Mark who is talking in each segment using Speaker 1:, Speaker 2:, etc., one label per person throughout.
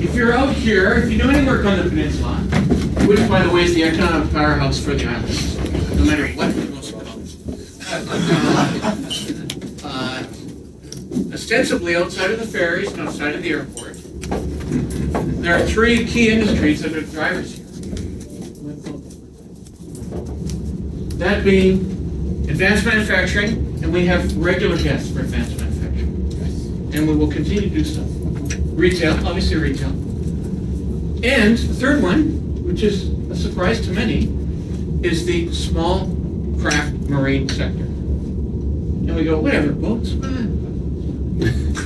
Speaker 1: if you're out here, if you do any work on the peninsula, which, by the way, is the economic powerhouse for the islands, no matter what the most ostensibly outside of the ferries and outside of the airport, there are three key industries that are drivers here. That being advanced manufacturing, and we have regular guests for advanced manufacturing. And we will continue to do so. Retail, obviously retail. And the third one, which is a surprise to many, is the small craft marine sector. And we go, whatever, boats?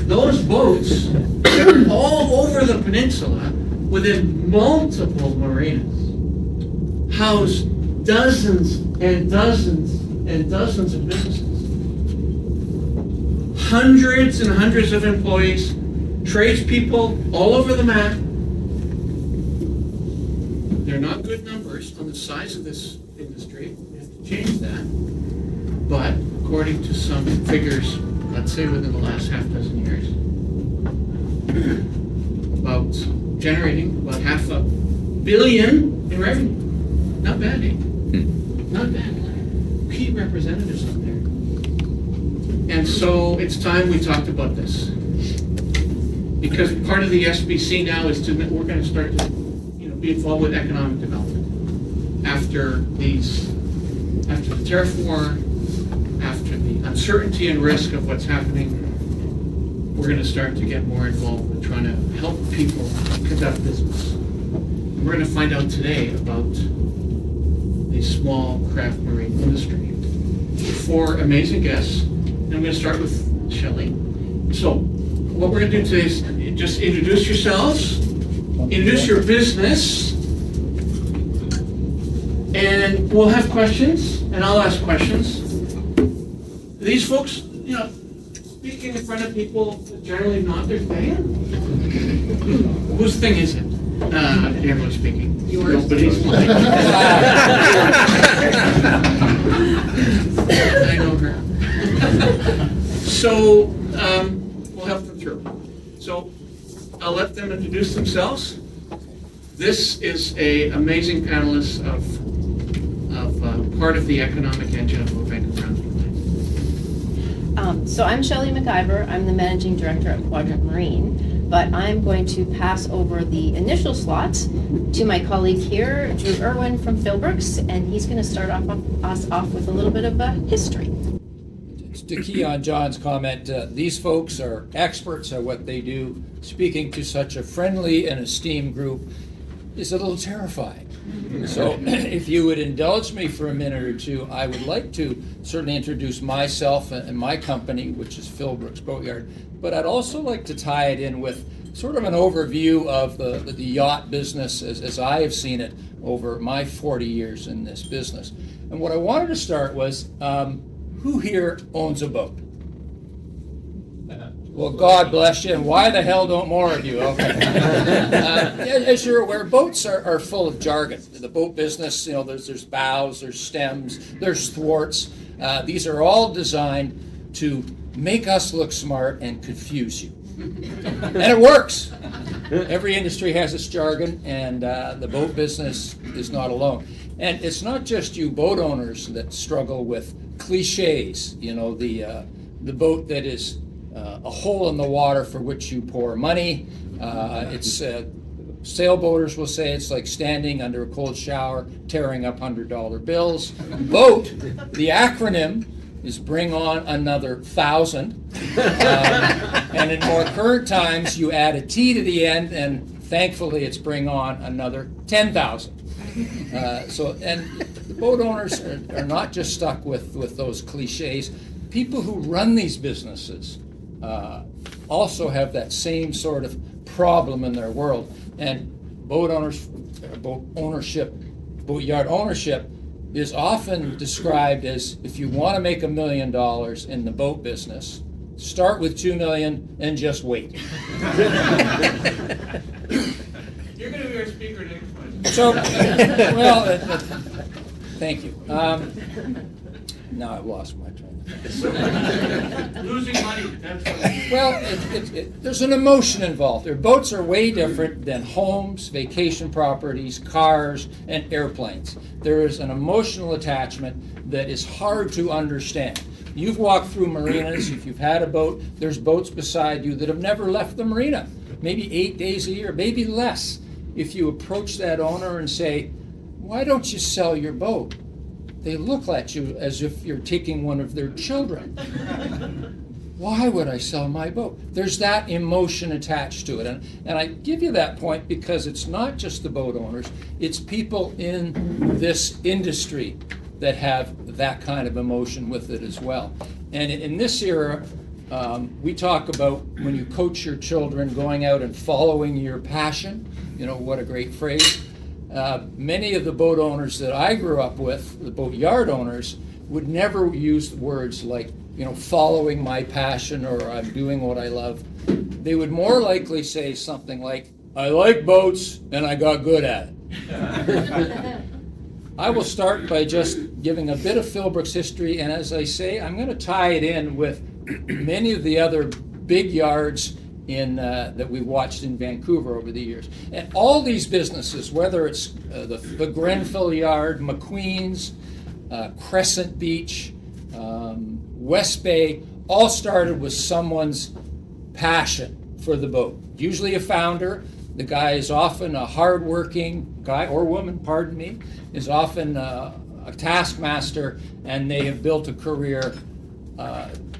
Speaker 1: Those boats are all over the peninsula within multiple marinas, house dozens and dozens and dozens of businesses. Hundreds and hundreds of employees, tradespeople all over the map. They're not good numbers on the size of this industry. We have to change that. But according to some figures, let's say within the last half dozen years, about generating about $500 million in revenue. Not bad, eh? Not bad. Key representatives out there. And so it's time we talked about this. Because part of the SBC now is we're going to start to be involved with economic development. After the tariff war, after the uncertainty and risk of what's happening, we're going to start to get more involved with trying to help people conduct business. And we're going to find out today about the small craft marine industry. 4 amazing guests, and I'm going to start with Shelley. So, what we're going to do today is just introduce yourselves, introduce your business, and we'll have questions, and I'll ask questions. These folks, speaking in front of people generally not their thing. Whose thing is it? Generally speaking. Yours. Nobody's mine. I know her. So, we'll help them through. So, I'll let them introduce themselves. This is an amazing panelist of part of the economic engine of Vancouver.
Speaker 2: So I'm Shelley McIver. I'm the managing director at Quadrant Marine, but I'm going to pass over the initial slots to my colleague here, Drew Irwin from Philbrook's, and he's going to start us off with a little bit of history.
Speaker 3: To key on John's comment, these folks are experts at what they do. Speaking to such a friendly and esteemed group is a little terrifying. So if you would indulge me for a minute or two, I would like to certainly introduce myself and my company, which is Philbrook's Boatyard, but I'd also like to tie it in with sort of an overview of the yacht business as I have seen it over my 40 years in this business. And what I wanted to start was, who here owns a boat? Well, God bless you, and why the hell don't more of you? Okay. As you're aware, boats are full of jargon. The boat business, there's bows, there's stems, there's thwarts. These are all designed to make us look smart and confuse you. And it works. Every industry has its jargon, and the boat business is not alone. And it's not just you boat owners that struggle with cliches. The boat that is a hole in the water for which you pour money. Sailboaters will say it's like standing under a cold shower, tearing up $100 bills. Boat, the acronym is bring on another 1,000. And in more current times, you add a T to the end, and thankfully it's bring on another 10,000. And the boat owners are not just stuck with those cliches. People who run these businesses also have that same sort of problem in their world. And boatyard ownership is often described as, if you want to make $1 million in the boat business, start with $2 million and just wait.
Speaker 1: You're going to be our speaker next time.
Speaker 3: So, thank you. Now I've lost my train of thought.
Speaker 1: Losing money, that's what.
Speaker 3: Well, there's an emotion involved. Their boats are way different than homes, vacation properties, cars, and airplanes. There is an emotional attachment that is hard to understand. You've walked through marinas, if you've had a boat, there's boats beside you that have never left the marina, maybe 8 days a year, maybe less. If you approach that owner and say, why don't you sell your boat? They look at you as if you're taking one of their children. Why would I sell my boat? There's that emotion attached to it. And I give you that point because it's not just the boat owners, it's people in this industry that have that kind of emotion with it as well. And in this era, we talk about when you coach your children going out and following your passion. You know, what a great phrase. Many of the boat owners that I grew up with, the boatyard owners, would never use words like, you know, following my passion or I'm doing what I love. They would more likely say something like, I like boats and I got good at it. I will start by just giving a bit of Philbrook's history, and as I say, I'm going to tie it in with many of the other big yards that we've watched in Vancouver over the years. And all these businesses, whether it's the Grenfell Yard, McQueen's, Crescent Beach, West Bay, all started with someone's passion for the boat. Usually a founder. The guy is often a hard-working guy, or woman, pardon me, is often a taskmaster, and they have built a career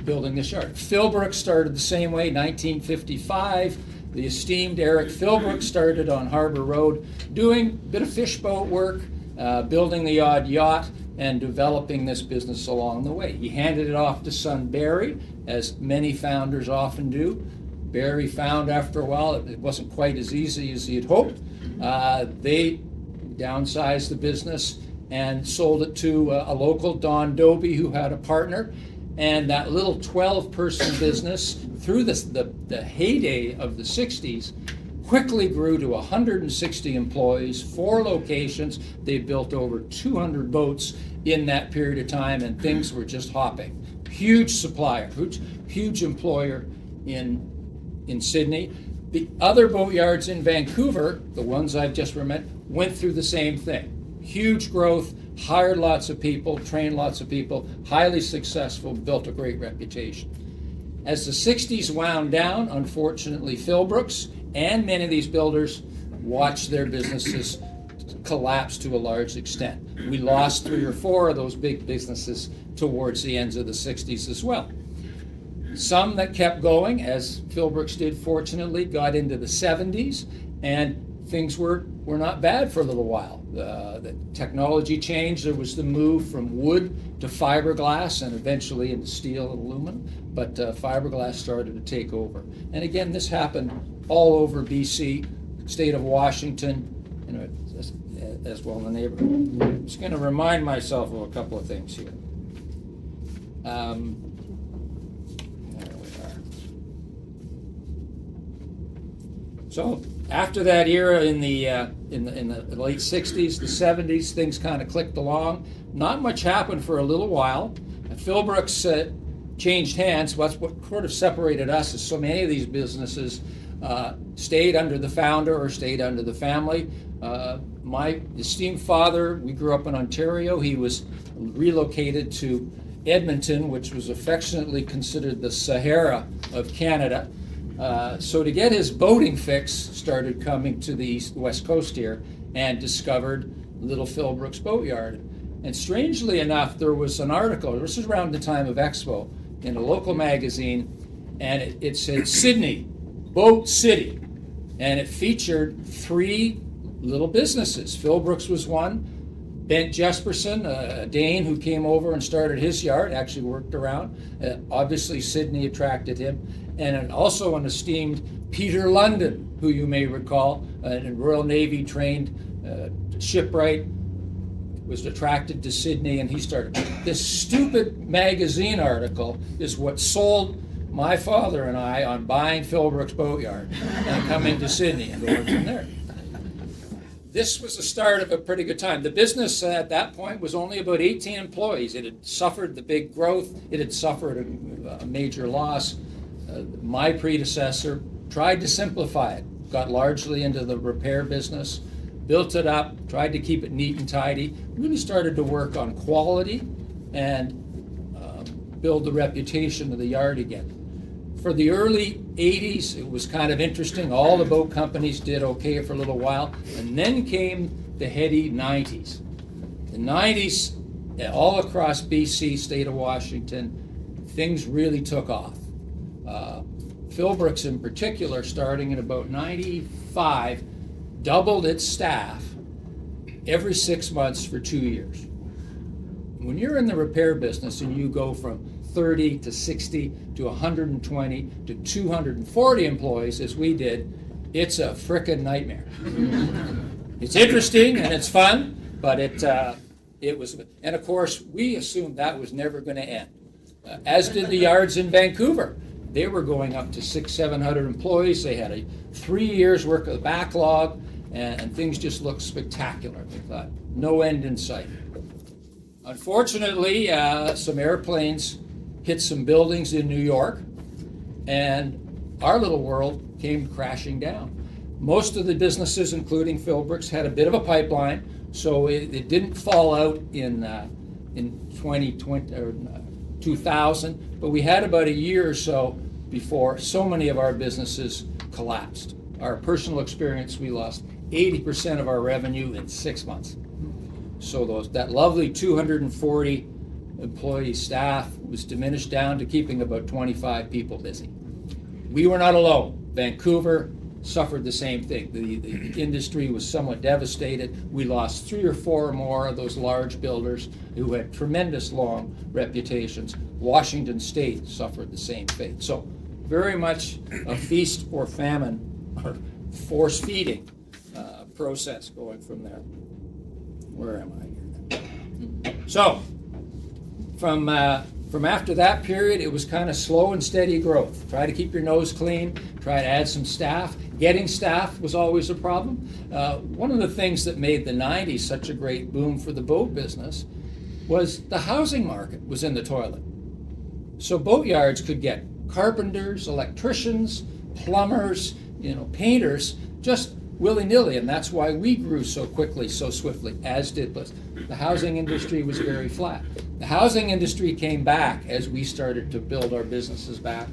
Speaker 3: building this yard. Philbrook started the same way, 1955. The esteemed Eric Philbrook started on Harbor Road doing a bit of fishboat work, building the odd yacht, and developing this business along the way. He handed it off to son Barry, as many founders often do. Barry found after a while it wasn't quite as easy as he had hoped. They downsized the business and sold it to a local, Don Doby, who had a partner. And that little 12-person business, through the heyday of the 60s, quickly grew to 160 employees, 4 locations. They built over 200 boats in that period of time, and things were just hopping. Huge supplier, huge employer in Sydney. The other boatyards in Vancouver, the ones I've just mentioned, went through the same thing. Huge growth, hired lots of people, trained lots of people, highly successful, built a great reputation. As the 60s wound down, unfortunately, Philbrooks and many of these builders watched their businesses collapse to a large extent. We lost 3 or 4 of those big businesses towards the ends of the 60s as well. Some that kept going, as Philbrooks did fortunately, got into the 70s, and things were not bad for a little while. The technology changed. There was the move from wood to fiberglass and eventually into steel and aluminum, but fiberglass started to take over. And again, this happened all over BC, state of Washington, you know, as well in the neighborhood. I'm just going to remind myself of a couple of things here. There we are. So after that era in the late 60s, the 70s, things kind of clicked along. Not much happened for a little while. Philbrooks changed hands. That's what sort of separated us, is so many of these businesses stayed under the founder or stayed under the family. My esteemed father, we grew up in Ontario. He was relocated to Edmonton, which was affectionately considered the Sahara of Canada. So to get his boating fix, started coming to the west coast here and discovered Little Philbrook's Boatyard. And strangely enough, there was an article, this was around the time of Expo, in a local magazine, and it said Sydney, Boat City. And it featured 3 little businesses. Philbrook's was one. Bent Jesperson, a Dane who came over and started his yard, actually worked around. Obviously, Sydney attracted him. And also an esteemed Peter London, who you may recall, a Royal Navy trained shipwright, was attracted to Sydney, and he started. This stupid magazine article is what sold my father and I on buying Philbrook's Boatyard and coming to Sydney and going from there. this was the start of a pretty good time. The business at that point was only about 18 employees. It had suffered the big growth. It had suffered a major loss. My predecessor tried to simplify it, got largely into the repair business, built it up, tried to keep it neat and tidy, really started to work on quality and build the reputation of the yard again. For the early 80s, it was kind of interesting. All the boat companies did okay for a little while, and then came the heady 90s. The 90s, all across BC, state of Washington, things really took off. Philbrook's in particular, starting in about 95, doubled its staff every 6 months for 2 years. When you're in the repair business and you go from 30 to 60 to 120 to 240 employees, as we did, it's a frickin' nightmare. It's interesting and it's fun, but it was, and of course, we assumed that was never going to end. As did the yards in Vancouver. They were going up to 600-700 employees. They had a 3 years worth of backlog, and things just looked spectacular. We thought, no end in sight. Unfortunately, some airplanes hit some buildings in New York, and our little world came crashing down. Most of the businesses, including Philbrook's, had a bit of a pipeline, so it didn't fall out in 2020 or 2000, but we had about a year or so before so many of our businesses collapsed. Our personal experience, we lost 80% of our revenue in 6 months. So that lovely 240 employee staff was diminished down to keeping about 25 people busy. We were not alone. Vancouver suffered the same thing. The industry was somewhat devastated. We lost 3 or 4 more of those large builders who had tremendous long reputations. Washington State suffered the same fate. So very much a feast or famine or force feeding process going from there. Where am I here? So from after that period, it was kind of slow and steady growth. Try to keep your nose clean, try to add some staff. Getting staff was always a problem. One of the things that made the 90s such a great boom for the boat business was the housing market was in the toilet. So boatyards could get carpenters, electricians, plumbers, painters, just willy-nilly, and that's why we grew so quickly, so swiftly, as did Bliss. The housing industry was very flat. The housing industry came back as we started to build our businesses back,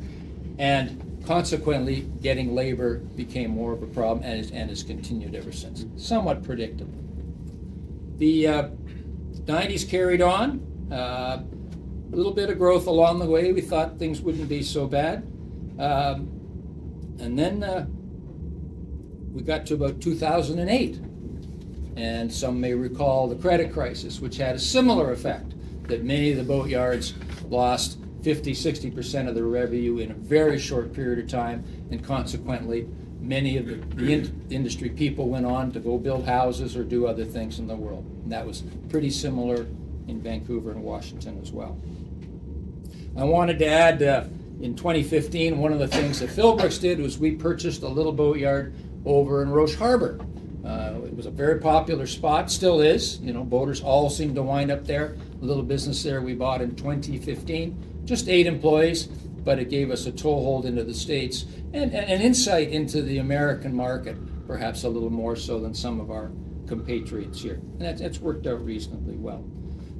Speaker 3: and consequently, getting labor became more of a problem and has continued ever since. Somewhat predictable. The 90s carried on. A little bit of growth along the way. We thought things wouldn't be so bad. And then we got to about 2008. And some may recall the credit crisis, which had a similar effect, that many of the boatyards lost 50-60% of their revenue in a very short period of time, and consequently, many of the industry people went on to go build houses or do other things in the world. And that was pretty similar in Vancouver and Washington as well. I wanted to add, in 2015, one of the things that Philbrook's did was we purchased a little boatyard over in Roche Harbor. It was a very popular spot, still is. Boaters all seem to wind up there. A little business there we bought in 2015. Just 8 employees, but it gave us a toehold into the States and an insight into the American market, perhaps a little more so than some of our compatriots here. And that's worked out reasonably well.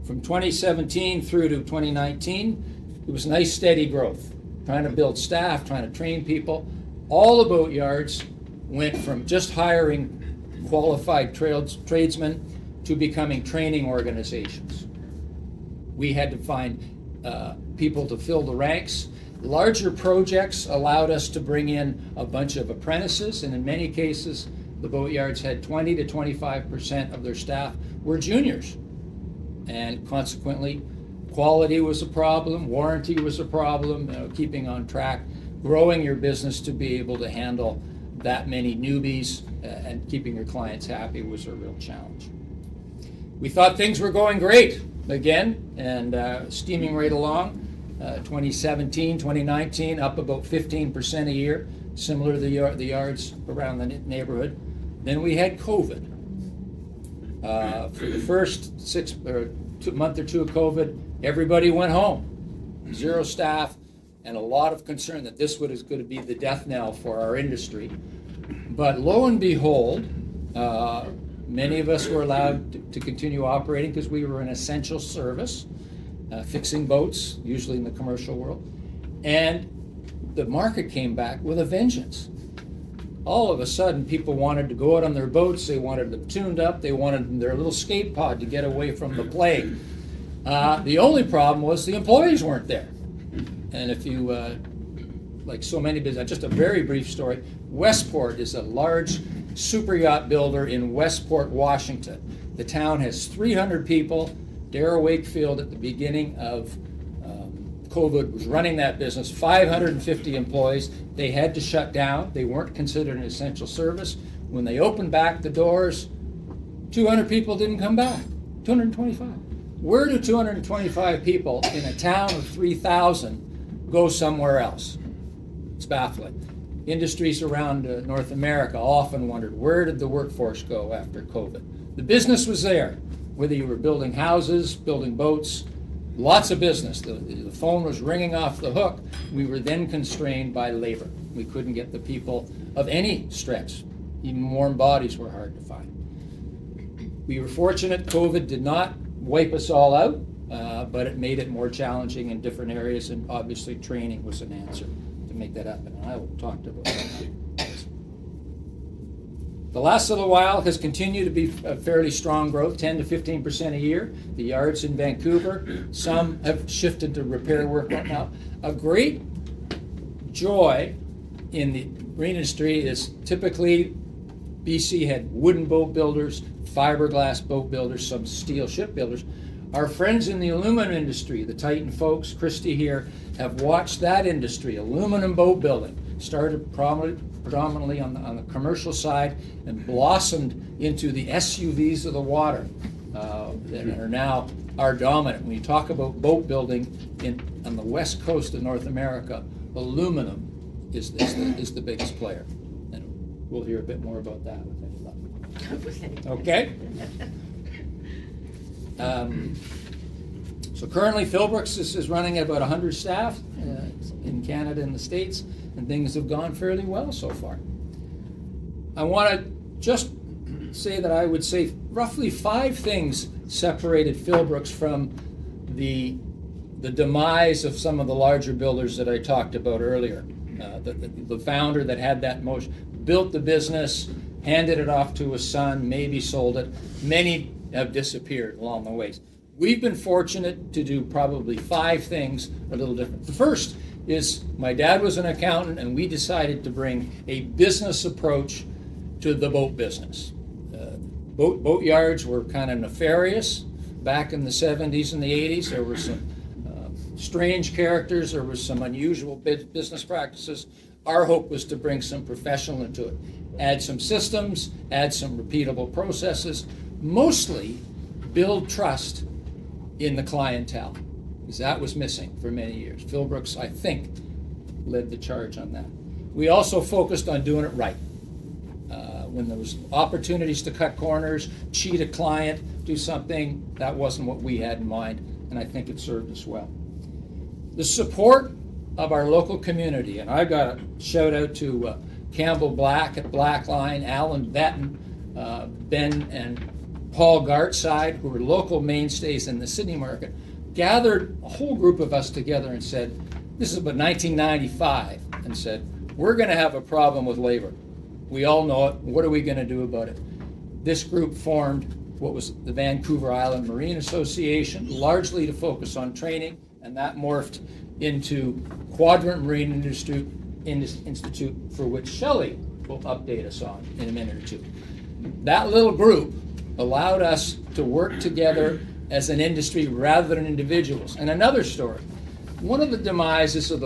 Speaker 3: From 2017 through to 2019, it was nice steady growth. Trying to build staff, trying to train people. All the boatyards went from just hiring qualified tradesmen to becoming training organizations. We had to find people to fill the ranks. Larger projects allowed us to bring in a bunch of apprentices, and in many cases, the boatyards had 20 to 25% of their staff were juniors. And consequently, quality was a problem, warranty was a problem, keeping on track, growing your business to be able to handle that many newbies and keeping your clients happy was a real challenge. We thought things were going great again and steaming right along. 2017, 2019, up about 15% a year, similar to the yards around the neighborhood. Then we had COVID. For the first month or two of COVID, everybody went home. 0 staff, and a lot of concern that this was going to be the death knell for our industry. But lo and behold, many of us were allowed to continue operating because we were an essential service, fixing boats, usually in the commercial world. And the market came back with a vengeance. All of a sudden, people wanted to go out on their boats, they wanted them tuned up, they wanted their little skate pod to get away from the plague. The only problem was the employees weren't there. And if you, like so many businesses, just a very brief story, Westport is a large super yacht builder in Westport, Washington. The town has 300 people. Dara Wakefield at the beginning of COVID was running that business, 550 employees. They had to shut down. They weren't considered an essential service. When they opened back the doors, 200 people didn't come back, 225. Where do 225 people in a town of 3,000 go somewhere else? It's baffling. Industries around North America often wondered, where did the workforce go after COVID? The business was there, whether you were building houses, building boats, lots of business. The phone was ringing off the hook. We were then constrained by labor. We couldn't get the people of any stretch. Even warm bodies were hard to find. We were fortunate COVID did not wipe us all out, but it made it more challenging in different areas, and obviously training was an answer to make that happen. And I will talk about that. The last little while has continued to be a fairly strong growth, 10 to 15% a year. The yards in Vancouver, some have shifted to repair work right now. A great joy in the marine industry is typically BC had wooden boat builders, fiberglass boat builders, some steel ship builders. Our friends in the aluminum industry, the Titan folks, Christy here, have watched that industry, aluminum boat building, started predominantly on the commercial side and blossomed into the SUVs of the water that are now our dominant. When you talk about boat building on the west coast of North America, aluminum is the biggest player. And we'll hear a bit more about that with any luck. Okay? So currently Philbrook's is running at about 100 staff in Canada and the States, and things have gone fairly well so far. I want to just say that I would say roughly 5 things separated Philbrook's from the demise of some of the larger builders that I talked about earlier. The founder that had that motion built the business, handed it off to his son, maybe sold it. Many have disappeared along the way. We've been fortunate to do probably 5 things a little different. The first is my dad was an accountant, and we decided to bring a business approach to the boat business. Boat yards were kind of nefarious back in the 70s and the 80s. There were some strange characters. There were some unusual business practices. Our hope was to bring some professional into it. Add some systems, add some repeatable processes, mostly build trust in the clientele, because that was missing for many years. Philbrook's, I think, led the charge on that. We also focused on doing it right. When there was opportunities to cut corners, cheat a client, do something, that wasn't what we had in mind, and I think it served us well. The support of our local community, and I got a shout out to Campbell Black at Blackline, Alan Betton, Ben and Paul Gartside, who were local mainstays in the Sydney market, gathered a whole group of us together and said, this is about 1995, and said, we're going to have a problem with labor. We all know it. What are we going to do about it? This group formed what was the Vancouver Island Marine Association, largely to focus on training, and that morphed into Quadrant Marine Institute, for which Shelley will update us on in a minute or two. That little group allowed us to work together as an industry rather than individuals. And another story, one of the demises of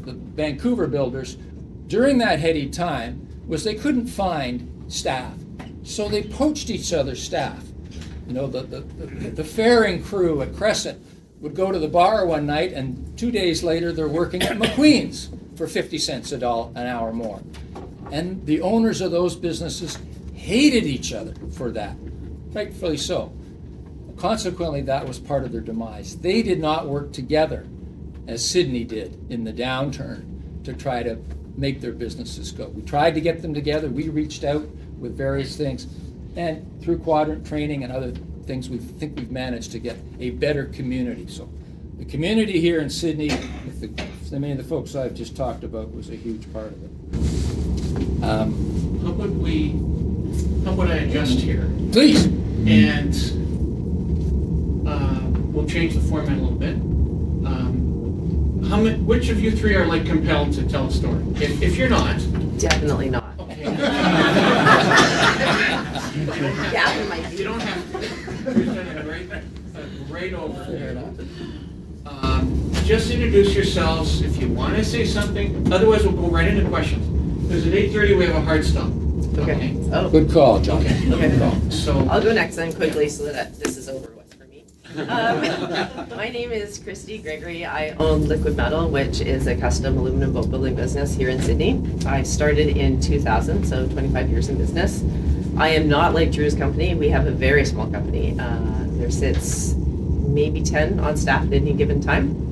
Speaker 3: the Vancouver builders during that heady time was they couldn't find staff. So they poached each other's staff. You know, the fairing crew at Crescent would go to the bar one night, and 2 days later they're working at McQueen's for 50 cents an hour more. And the owners of those businesses hated each other for that. rightfully so. Consequently, that was part of their demise. They did not work together as Sydney did in the downturn to try to make their businesses go. We tried to get them together. We reached out with various things. And through Quadrant training and other things, we think we've managed to get a better community. So the community here in Sydney, with many of the folks I've just talked about, was a huge part of it.
Speaker 1: How would I adjust here?
Speaker 3: Please.
Speaker 1: And we'll change the format a little bit. Which of you three are like compelled to tell a story? If you're not,
Speaker 4: Definitely not.
Speaker 1: okay.
Speaker 4: Gavin might be.
Speaker 1: You don't have to. You're done right over. Just introduce yourselves if you want to say something. Otherwise, we'll go right into questions. Because at 8:30 we have a hard stop.
Speaker 4: Okay. Oh,
Speaker 3: Good call, John.
Speaker 1: Okay.
Speaker 4: okay.
Speaker 1: So
Speaker 4: I'll go next then quickly so that this is over with for me. My name is Christy Gregory. I own Liquid Metal, which is a custom aluminum boat building business here in Sydney. I started in 2000, so 25 years in business. I am not like Drew's company. We have a very small company. There sits maybe 10 on staff at any given time.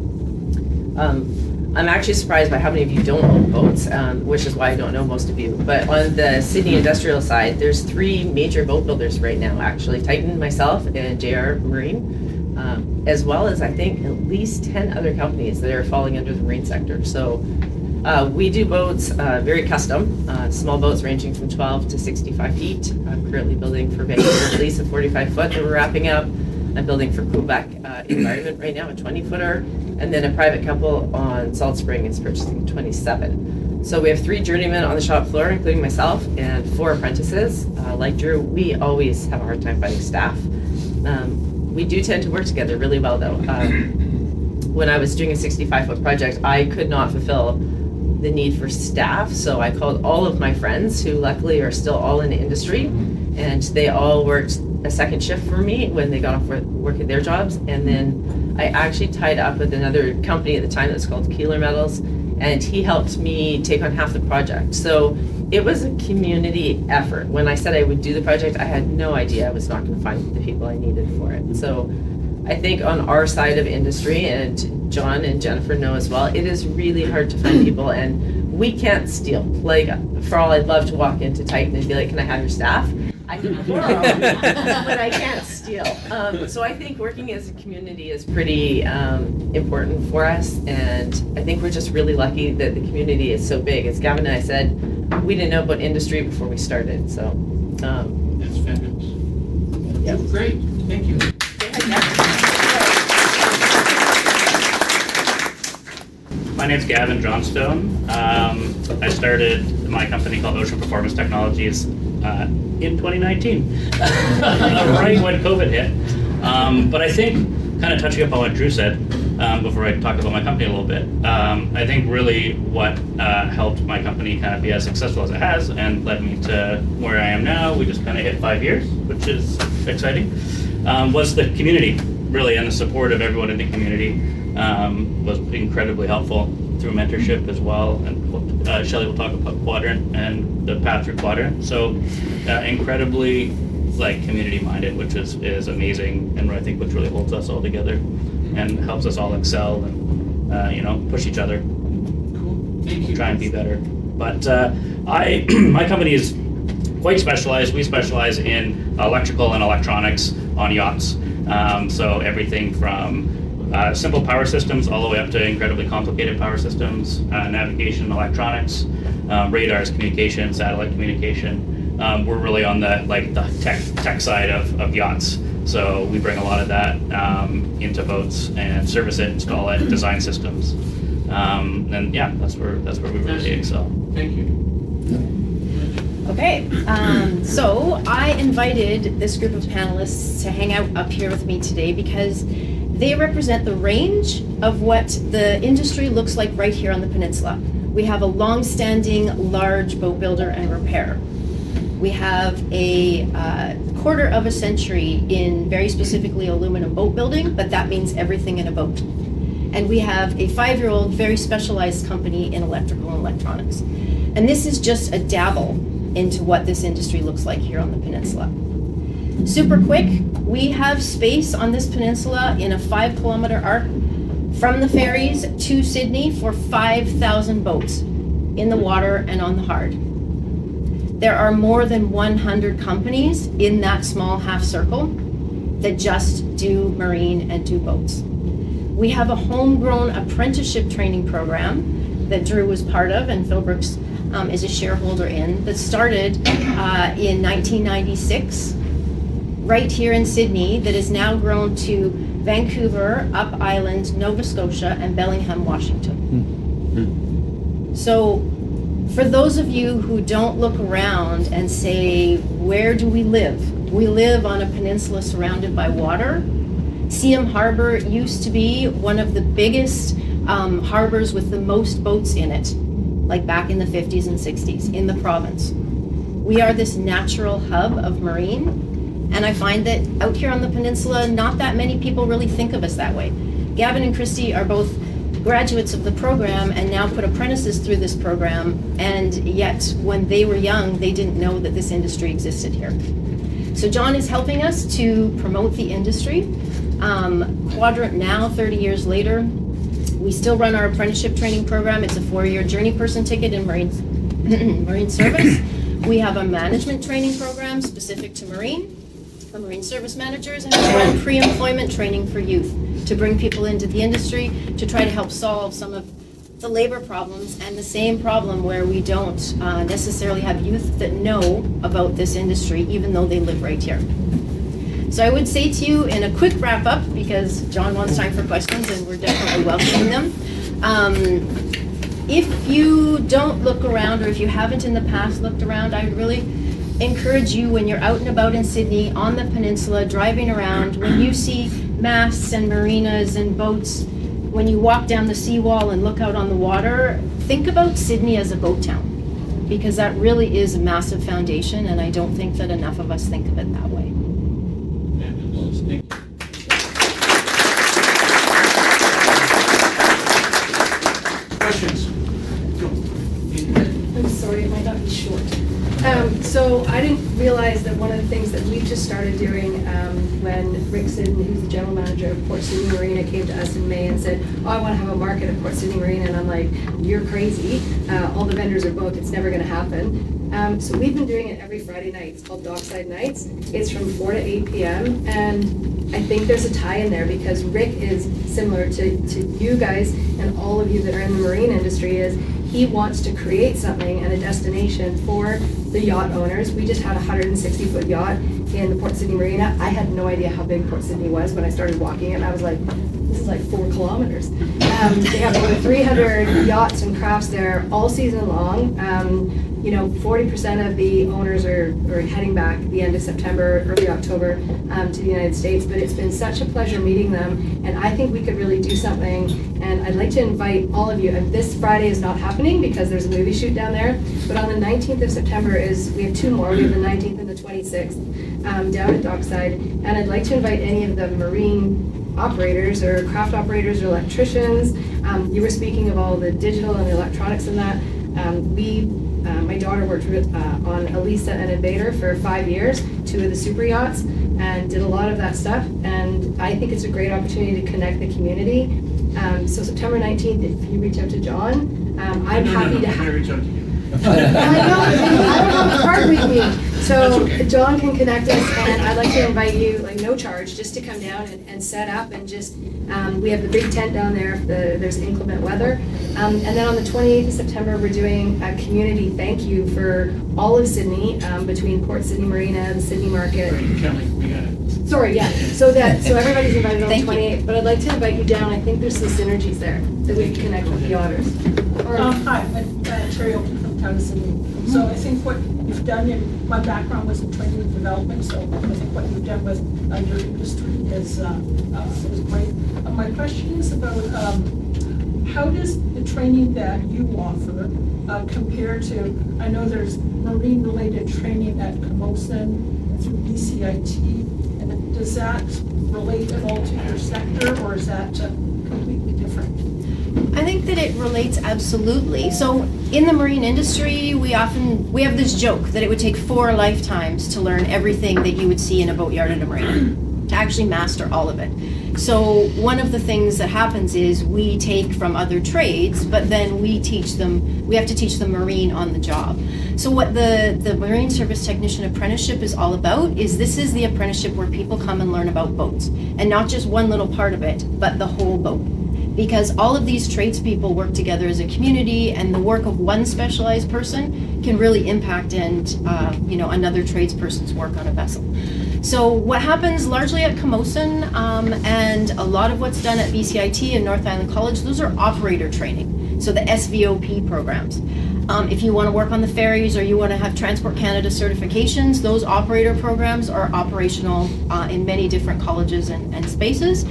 Speaker 4: I'm actually surprised by how many of you don't own boats, which is why I don't know most of you. But on the Sydney industrial side, there's 3 major boat builders right now, actually. Titan, myself, and JR Marine, as well as I think at least 10 other companies that are falling under the marine sector. So we do boats very custom, small boats ranging from 12 to 65 feet. I'm currently building for Vancouver, at least a 45 foot that we're wrapping up. I'm building for Quebec Environment right now, a 20-footer. And then a private couple on Salt Spring is purchasing 27. So we have 3 journeymen on the shop floor, including myself, and 4 apprentices. Like Drew, we always have a hard time finding staff. We do tend to work together really well, though. When I was doing a 65-foot project, I could not fulfill the need for staff, so I called all of my friends, who luckily are still all in the industry, and they all worked a second shift for me when they got off work at their jobs. And then I actually tied up with another company at the time that's called Keeler Metals, and he helped me take on half the project. So it was a community effort. When I said I would do the project, I had no idea I was not going to find the people I needed for it. So I think on our side of industry, and John and Jennifer know as well, it is really hard to find people, and we can't steal. Like, for all I'd love to walk into Titan and be like, can I have your staff? I can borrow, but I can't steal. So I think working as a community is pretty important for us, and I think we're just really lucky that the community is so big. As Gavin and I said, we didn't know about industry before we started, so.
Speaker 1: that's fabulous.
Speaker 4: Yep.
Speaker 1: Great, thank you.
Speaker 5: My name's Gavin Johnstone. I started my company called Ocean Performance Technologies in 2019, right when COVID hit. But I think, kind of touching up on what Drew said, before I talk about my company a little bit, I think really what helped my company kind of be as successful as it has and led me to where I am now, we just kind of hit 5 years, which is exciting, was the community, really, and the support of everyone in the community was incredibly helpful through mentorship as well. And Shelley will talk about Quadrant and the path through Quadrant. So incredibly community minded, which is amazing, and I think which really holds us all together and helps us all excel and push each other.
Speaker 1: Cool, thank you.
Speaker 5: Try and be better. But my company is quite specialized. We specialize in electrical and electronics on yachts. So everything from simple power systems all the way up to incredibly complicated power systems, navigation, electronics, radars, communication, satellite communication. We're really on the tech side of yachts. So we bring a lot of that into boats and service it, install it, design systems. And yeah, that's where we really excel.
Speaker 1: Thank you.
Speaker 2: Okay, so I invited this group of panelists to hang out up here with me today because they represent the range of what the industry looks like right here on the peninsula. We have a long-standing large boat builder and repairer. We have a quarter of a century in very specifically aluminum boat building, but that means everything in a boat. And we have a 5-year-old very specialized company in electrical and electronics. And this is just a dabble into what this industry looks like here on the peninsula. Super quick, we have space on this peninsula in a 5-kilometer arc from the ferries to Sydney for 5,000 boats in the water and on the hard. There are more than 100 companies in that small half circle that just do marine and do boats. We have a homegrown apprenticeship training program that Drew was part of and Philbrook's is a shareholder in, that started in 1996 right here in Sydney, that has now grown to Vancouver, Up Island, Nova Scotia, and Bellingham, Washington. So for those of you who don't look around and say, where do we live? We live on a peninsula surrounded by water. Seaham Harbour used to be one of the biggest harbors with the most boats in it, like back in the 50s and 60s in the province. We are this natural hub of marine, and I find that out here on the peninsula, not that many people really think of us that way. Gavin and Christy are both graduates of the program and now put apprentices through this program, and yet when they were young, they didn't know that this industry existed here. So John is helping us to promote the industry. Quadrant now, 30 years later, we still run our apprenticeship training program. It's a 4-year journey person ticket in marine service. We have a management training program specific to marine for marine service managers, and we run pre-employment training for youth to bring people into the industry to try to help solve some of the labor problems, and the same problem where we don't necessarily have youth that know about this industry even though they live right here. So I would say to you in a quick wrap up, because John wants time for questions and we're definitely welcoming them. If you don't look around, or if you haven't in the past looked around, I would really encourage you, when you're out and about in Sydney, on the peninsula, driving around, when you see masts and marinas and boats, when you walk down the seawall and look out on the water, think about Sydney as a boat town, because that really is a massive foundation, and I don't think that enough of us think of it that way.
Speaker 1: Questions?
Speaker 6: I'm sorry, it might not be short. So I didn't realize that one of the things that we just started doing when Rick Sidden, who's the general manager of Port Sydney Marina, came to us in May and said, oh, I want to have a market at Port Sydney Marina. And I'm like, you're crazy. All the vendors are booked. It's never going to happen. So we've been doing it every Friday night. It's called Dockside Nights. It's from 4 to 8 p.m. And I think there's a tie in there, because Rick is similar to you guys and all of you that are in the marine industry. Is he wants to create something and a destination for the yacht owners. We just had a 160-foot yacht in the Port Sydney Marina. I had no idea how big Port Sydney was when I started walking it, and I was like, this is like 4 kilometers. They have over 300 yachts and crafts there all season long. 40% of the owners are heading back at the end of September, early October to the United States, but it's been such a pleasure meeting them, and I think we could really do something, and I'd like to invite all of you. And this Friday is not happening because there's a movie shoot down there, but on the 19th of September we have 2 more. We have the 19th and the 26th down at Dockside, and I'd like to invite any of the marine operators or craft operators or electricians. You were speaking of all the digital and the electronics and that. My daughter worked on Elisa and Invader for 5 years, 2 of the super yachts, and did a lot of that stuff. And I think it's a great opportunity to connect the community. So September 19th, if you reach out to John, I'm happy to have.
Speaker 1: reach out to you.
Speaker 6: I don't have a card with me. So
Speaker 1: okay.
Speaker 6: John can connect us, and I'd like to invite you, like no charge, just to come down and set up and just, we have the big tent down there if there's inclement weather. And then on the 28th of September, we're doing a community thank you for all of Sydney, between Port Sydney Marina, the Sydney Market.
Speaker 1: Kelly, we got it.
Speaker 6: Sorry, yeah, so everybody's invited on the
Speaker 2: Thank you.
Speaker 6: 28th, but I'd like to invite you down. I think there's some synergies there that we can connect with the otters.
Speaker 7: Hi, I'm Terry Oaken from Town of Sydney. So I think what you've done, my background was in training and development, so I think what you've done with your industry is great. My question is about how does the training that you offer compare to, I know there's marine-related training at Camosun through BCIT, and does that relate at all to your sector, or is that completely different?
Speaker 2: I think think that it relates absolutely. So in the marine industry, we have this joke that it would take 4 lifetimes to learn everything that you would see in a boatyard at a marina, to actually master all of it. So one of the things that happens is we take from other trades, but then we have to teach them marine on the job. So what the Marine Service Technician Apprenticeship is all about is this is the apprenticeship where people come and learn about boats, and not just one little part of it, but the whole boat. Because all of these tradespeople work together as a community, and the work of one specialized person can really impact another tradesperson's work on a vessel. So what happens largely at Camosun, and a lot of what's done at BCIT and North Island College, those are operator training, so the SVOP programs. If you want to work on the ferries or you want to have Transport Canada certifications, those operator programs are operational in many different colleges and spaces.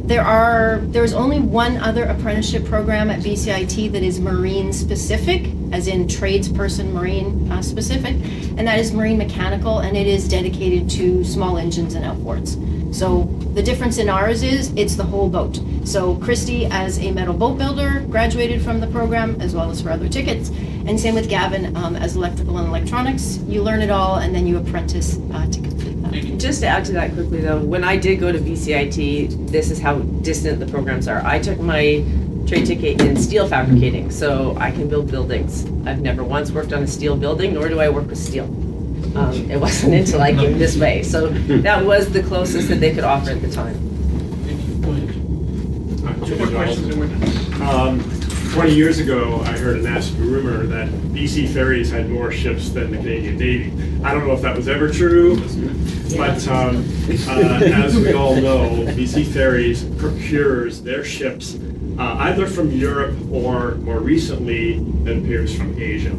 Speaker 2: There's only one other apprenticeship program at BCIT that is marine specific, as in tradesperson marine specific, and that is marine mechanical, and it is dedicated to small engines and outboards. So the difference in ours is it's the whole boat. So Christy, as a metal boat builder, graduated from the program as well as her other tickets, and same with Gavin as electrical and electronics. You learn it all and then you apprentice to complete that.
Speaker 4: Just to add to that quickly though, when I did go to BCIT, this is how distant the programs are. I took my trade ticket in steel fabricating, so I can build buildings. I've never once worked on a steel building, nor do I work with steel. It wasn't until I came this way. So that was the closest that they could offer at the time.
Speaker 1: Thank you. Go ahead. 2 more questions and we're done.
Speaker 8: 20 years ago, I heard a nasty rumor that BC Ferries had more ships than the Canadian Navy. I don't know if that was ever true, but as we all know, BC Ferries procures their ships either from Europe or more recently, it appears, from Asia.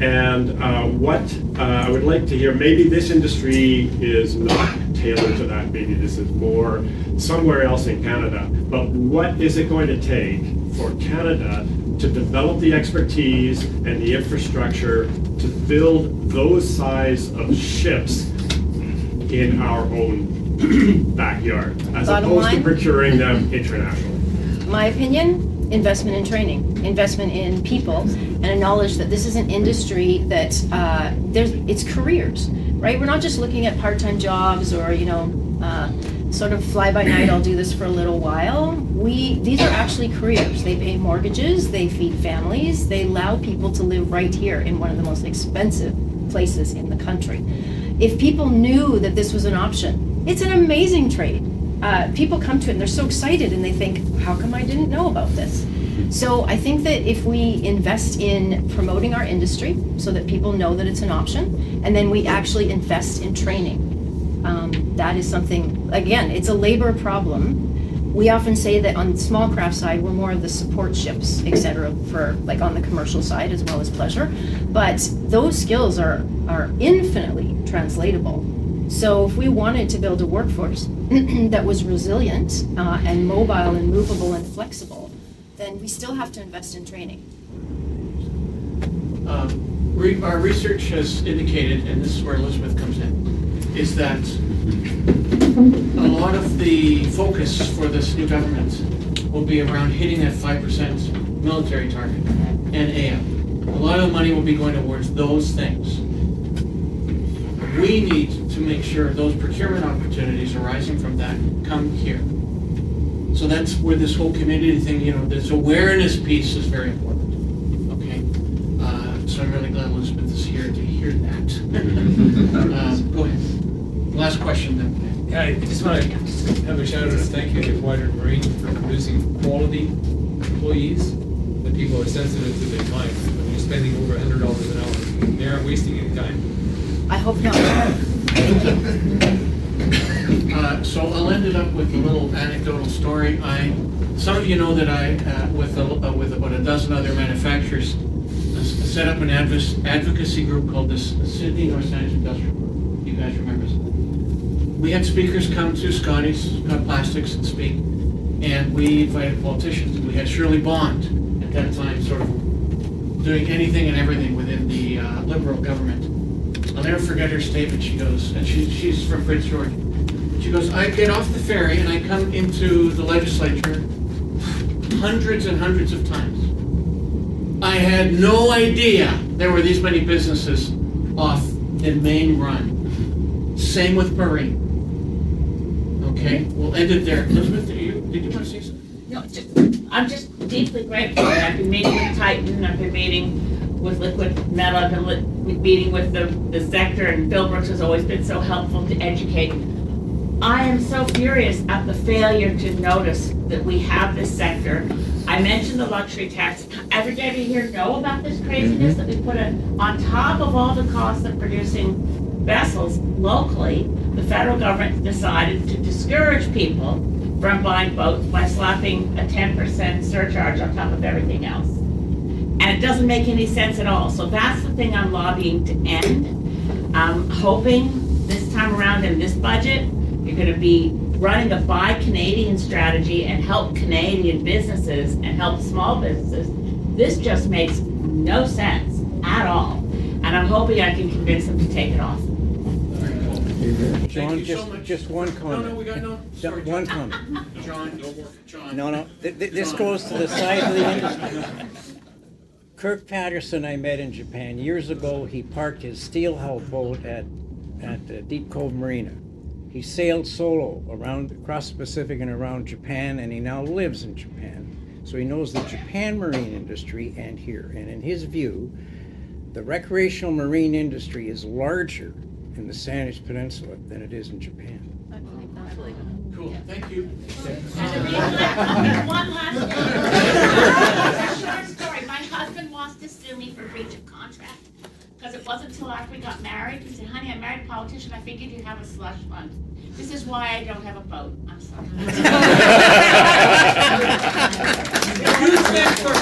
Speaker 8: And what I would like to hear, maybe this industry is not tailored to that, maybe this is more somewhere else in Canada, but what is it going to take for Canada to develop the expertise and the infrastructure to build those size of ships in our own backyard, as
Speaker 2: Bottom
Speaker 8: opposed to
Speaker 2: line?
Speaker 8: procuring them internationally?
Speaker 2: My opinion, investment in training, investment in people, and a knowledge that this is an industry that it's careers, right? We're not just looking at part-time jobs or sort of fly by night. I'll do this for a little while. These are actually careers. They pay mortgages, they feed families, they allow people to live right here in one of the most expensive places in the country. If people knew that this was an option, it's an amazing trade. People come to it and they're so excited and they think, how come I didn't know about this? So I think that if we invest in promoting our industry so that people know that it's an option, and then we actually invest in training, that is something, again, it's a labor problem. We often say that on the small craft side, we're more of the support ships, et cetera, for like on the commercial side as well as pleasure. But those skills are infinitely translatable. So if we wanted to build a workforce that was resilient and mobile and movable and flexible, then we still have to invest in training.
Speaker 1: Our research has indicated, and this is where Elizabeth comes in, is that a lot of the focus for this new government will be around hitting that 5% military target and AM. A lot of the money will be going towards those things. We need to make sure those procurement opportunities arising from that come here. So that's where this whole community thing, this awareness piece is very important. Okay? So I'm really glad Elizabeth is here to hear that. Go ahead. Last question then.
Speaker 9: Yeah, I just want to have a shout out and thank you to Quadrant Marine for producing quality employees. That people are sensitive to their time. When you're spending over $100 an hour, they aren't wasting any time.
Speaker 2: I hope not. Thank you.
Speaker 1: So I'll end it up with a little anecdotal story. Some of you know that I, with about a dozen other manufacturers, set up an advocacy group called the Sydney North Saanich Industrial Group. You guys remember that? We had speakers come to Scotty's Plastics and speak, and we invited politicians. We had Shirley Bond at that time, sort of doing anything and everything within the Liberal government. I'll never forget her statement. She goes, and she's from Prince George. She goes, I get off the ferry and I come into the legislature hundreds and hundreds of times. I had no idea there were these many businesses off the main run. Same with Marine. Okay, we'll end it there. Elizabeth, did you want to say something?
Speaker 10: No, I'm just deeply grateful. I've been meeting with Titan, I've been meeting with Liquid Metal, I've been meeting with the sector, and Philbrook has always been so helpful to educate. I am so furious at the failure to notice that we have this sector. I mentioned the luxury tax. Everybody here know about this craziness that we put on top of all the costs of producing vessels locally. The federal government decided to discourage people from buying boats by slapping a 10% surcharge on top of everything else. And it doesn't make any sense at all. So that's the thing I'm lobbying to end. I'm hoping this time around in this budget, you're going to be running a Buy Canadian strategy and help Canadian businesses and help small businesses. This just makes no sense at all. And I'm hoping I can convince them to take it off.
Speaker 11: John,
Speaker 1: you so much.
Speaker 11: just one comment.
Speaker 1: No, we got no. Sorry,
Speaker 11: One
Speaker 1: John.
Speaker 11: comment.
Speaker 1: John.
Speaker 11: No. This goes to the side of the industry. Kirk Patterson I met in Japan years ago. He parked his steel-hull boat at Deep Cove Marina. He sailed solo across the Pacific and around Japan, and he now lives in Japan. So he knows the Japan marine industry and here. And in his view, the recreational marine industry is larger in the Saanich Peninsula than it is in Japan.
Speaker 1: Cool, thank you.
Speaker 10: One last short story. My husband wants to sue me for breach of contract because it wasn't until after we got married. He said, "Honey, I married a politician. I figured you'd have a slush fund." This is why I don't have a boat. I'm sorry.
Speaker 1: You stand for